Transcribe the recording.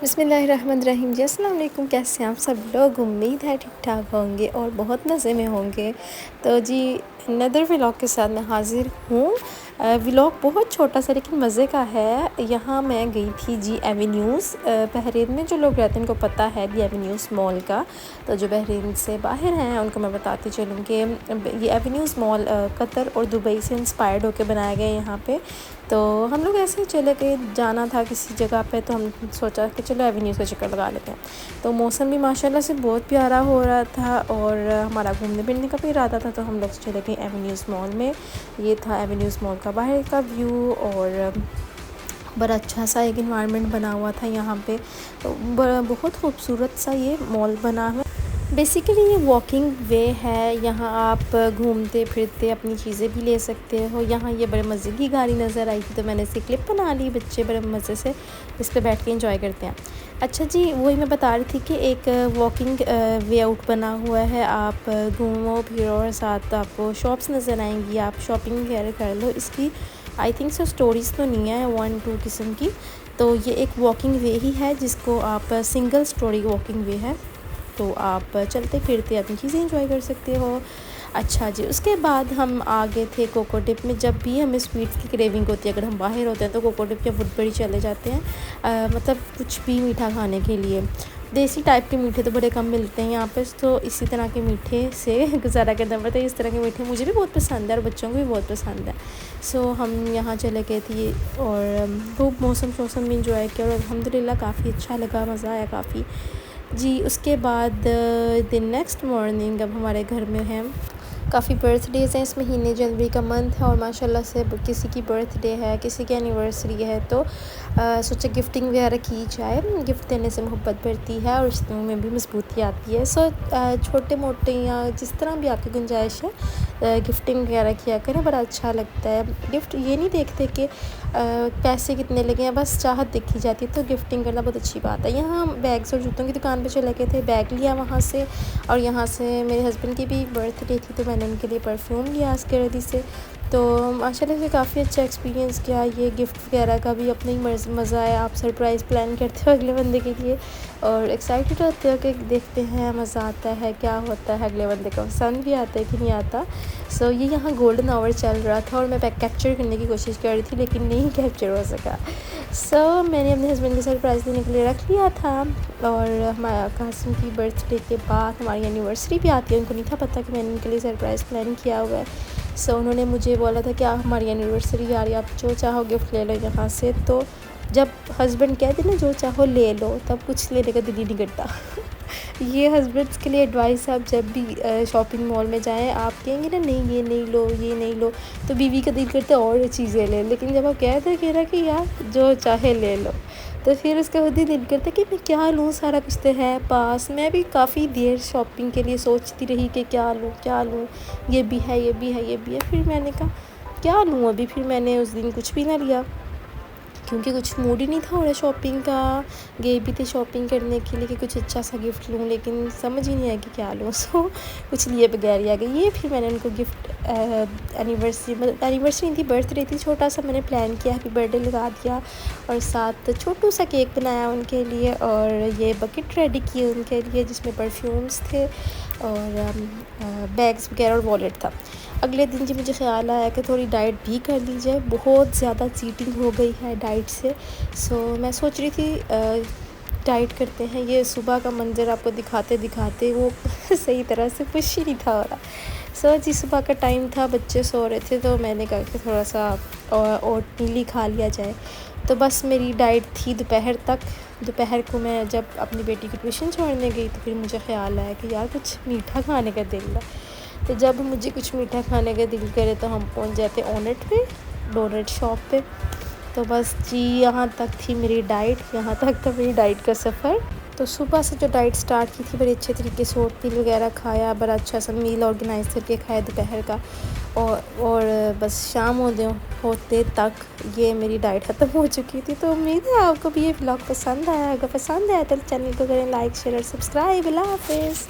बिस्मिल्लाहिर्रहमानिर्रहीम जी, अस्सलाम वालेकुम। कैसे हैं आप सब लोग? उम्मीद है ठीक ठाक होंगे और बहुत मज़े में होंगे। तो जी अनदर व्लॉग के साथ मैं हाज़िर हूँ। व्लॉग बहुत छोटा सा लेकिन मज़े का है। यहाँ मैं गई थी जी एवेन्यूज़। बहरीन में जो लोग रहते हैं उनको पता है जी एवेन्यूज़ मॉल का। तो जो बहरीन से बाहर हैं उनको मैं बताती चलूँ कि ये एवेन्यूज़ मॉल कतर और दुबई से इंस्पायर्ड होकर बनाया गया है यहाँ पे। तो हम लोग ऐसे ही चले गए, जाना था किसी जगह पे, तो हम सोचा कि चलो एवेन्यूज़ का चक्कर लगा लेते हैं। तो मौसम भी माशाल्लाह से बहुत प्यारा हो रहा था और हमारा घूमने फिरने का भी इरादा था, तो हम लोग चले गए एवेन्यूज़ मॉल में। ये था एवेन्यूज़ मॉल का बाहर का व्यू और बड़ा अच्छा सा एक इन्वायरमेंट बना हुआ था यहाँ पे। तो बहुत खूबसूरत सा ये मॉल बना हुआ। बेसिकली ये वॉकिंग वे है, यहाँ आप घूमते फिरते अपनी चीज़ें भी ले सकते हो। यहाँ ये बड़े मज़े की गाड़ी नज़र आई थी तो मैंने इसकी क्लिप बना ली। बच्चे बड़े मज़े से इस पर बैठ के एंजॉय करते हैं। अच्छा जी, वही मैं बता रही थी कि एक वॉकिंग वे आउट बना हुआ है। आप घूमो फिरो और साथ आपको शॉप्स नज़र आएंगी, आप शॉपिंग वगैरह कर लो। इसकी आई थिंक सो स्टोरीज़ तो नहीं है, 1-2 किस्म की। तो ये एक वॉकिंग वे ही है जिसको आप सिंगल स्टोरी वॉकिंग वे है, तो आप चलते फिरते अपनी चीज़ें एंजॉय कर सकते हो। अच्छा जी, उसके बाद हम आ गए थे कोको डिप में। जब भी हमें स्वीट्स की क्रेविंग होती है, अगर हम बाहर होते हैं तो कोको डिप या वुडबरी चले जाते हैं। मतलब कुछ भी मीठा खाने के लिए। देसी टाइप के मीठे तो बड़े कम मिलते हैं यहाँ पे, तो इसी तरह के मीठे से गुजारा करना पड़ता है। इस तरह के मीठे मुझे भी बहुत पसंद है और बच्चों को भी बहुत पसंद है। सो हम यहाँ चले गए थे और खूब मौसम भी इंजॉय किया और अल्हम्दुलिल्लाह काफ़ी अच्छा लगा, मज़ा आया काफ़ी जी। उसके बाद द नेक्स्ट मॉर्निंग अब हमारे घर में है, काफ़ी बर्थडेज़ हैं इस महीने, जनवरी का मंथ है और माशाल्लाह से किसी की बर्थडे है, किसी की एनिवर्सरी है, तो सोचा गिफ्टिंग वगैरह की जाए। गिफ्ट देने से मोहब्बत बढ़ती है और रिश्तों में भी मजबूती आती है। सो छोटे मोटे या जिस तरह भी आपकी गुंजाइश है गिफ्टिंग वगैरह किया करें, बड़ा अच्छा लगता है। गिफ्ट ये नहीं देखते कि पैसे कितने लगे हैं, बस चाहत देखी जाती है, तो गिफ्टिंग करना बहुत अच्छी बात है। यहाँ बैग्स और जूतों की दुकान पे चले गए थे, बैग लिया वहाँ से। और यहाँ से मेरे हस्बैंड की भी बर्थडे थी तो मैंने उनके लिए परफ्यूम लिया अस्करदी से। तो माशाल्लाह से काफ़ी अच्छा एक्सपीरियंस किया। ये गिफ्ट वगैरह का भी अपना ही मज़ा आया। आप सरप्राइज़ प्लान करते हो अगले बंदे के लिए और एक्साइटेड होते हो कि देखते हैं मज़ा आता है, क्या होता है, अगले बंदे को पसंद भी आता है कि नहीं आता। सो ये यहाँ गोल्डन आवर चल रहा था और मैं कैप्चर करने की कोशिश कर रही थी लेकिन नहीं कैप्चर हो सका। सो मैंने अपने हस्बैंड को सरप्राइज़ देने के लिए रख लिया था। और हमारा कासिम की बर्थडे के बाद हमारी एनिवर्सरी भी आती है। उनको नहीं था पता कि मैंने उनके लिए सरप्राइज़ प्लान किया हुआ है। सो उन्होंने मुझे बोला था कि हमारी एनिवर्सरी आ रही है, आप जो चाहो गिफ्ट ले लो यहाँ से। तो जब हस्बैंड कहते ना जो चाहो ले लो, तब कुछ लेने का दिल ही नहीं करता। ये हस्बैंड्स के लिए एडवाइस है, आप जब भी शॉपिंग मॉल में जाएं, आप कहेंगे ना नहीं ये नहीं लो, ये नहीं लो, तो बीवी का दिल करता है और चीज़ें ले। लेकिन जब आप कह रहा कि यार जो चाहे ले लो, तो फिर उसका खुद ही दिल करता है कि मैं क्या लूँ, सारा कुछ तो है पास। मैं भी काफ़ी देर शॉपिंग के लिए सोचती रही कि क्या लूँ क्या लूँ, ये भी है ये भी है ये भी है। फिर मैंने कहा क्या लूँ अभी, फिर मैंने उस दिन कुछ भी ना लिया क्योंकि कुछ मूड ही नहीं था और शॉपिंग का। गए भी थे शॉपिंग करने के लिए कि कुछ अच्छा सा गिफ्ट लूँ, लेकिन समझ ही नहीं आया कि क्या लूँ। सो कुछ लिए बगैर ही आ गई ये। फिर मैंने उनको गिफ्ट एनिवर्सरी मतलब एनिवर्सरी नहीं थी, बर्थडे थी, छोटा सा मैंने प्लान किया, हैप्पी बर्थडे लगा दिया और साथ छोटू सा केक बनाया उनके लिए और ये बकेट रेडी की उनके लिए जिसमें परफ्यूम्स थे और बैग्स वगैरह और वॉलेट था। अगले दिन जी मुझे ख़्याल आया कि थोड़ी डाइट भी कर ली जाए, बहुत ज़्यादा चीटिंग हो गई है डाइट से। सो मैं सोच रही थी डाइट करते हैं। ये सुबह का मंज़र आपको दिखाते दिखाते वो सही तरह से खुश ही नहीं था हो रहा। सो जी सुबह का टाइम था, बच्चे सो रहे थे, तो मैंने कहा कि थोड़ा सा ओटमील ही खा लिया जाए। तो बस मेरी डाइट थी दोपहर तक। दोपहर को मैं जब अपनी बेटी की ट्यूशन छोड़ने गई तो फिर मुझे ख़्याल आया कि यार कुछ मीठा खाने का दिल है। तो जब मुझे कुछ मीठा खाने का दिल करे तो हम पहुंच जाते ओनेट पे, डोनट शॉप पे। तो बस जी यहाँ तक थी मेरी डाइट, यहाँ तक था मेरी डाइट का सफ़र। तो सुबह से जो डाइट स्टार्ट की थी बड़े अच्छे तरीके से ओटमील वगैरह खाया, बड़ा अच्छा सा मील ऑर्गेनाइज करके खाया दोपहर का और बस शाम होते तक ये मेरी डाइट ख़त्म हो चुकी थी। तो उम्मीद है आपको भी ये व्लॉग पसंद आया। अगर पसंद आया तो चैनल को करें लाइक शेयर और सब्सक्राइब। अल्लाह हाफ़िज़।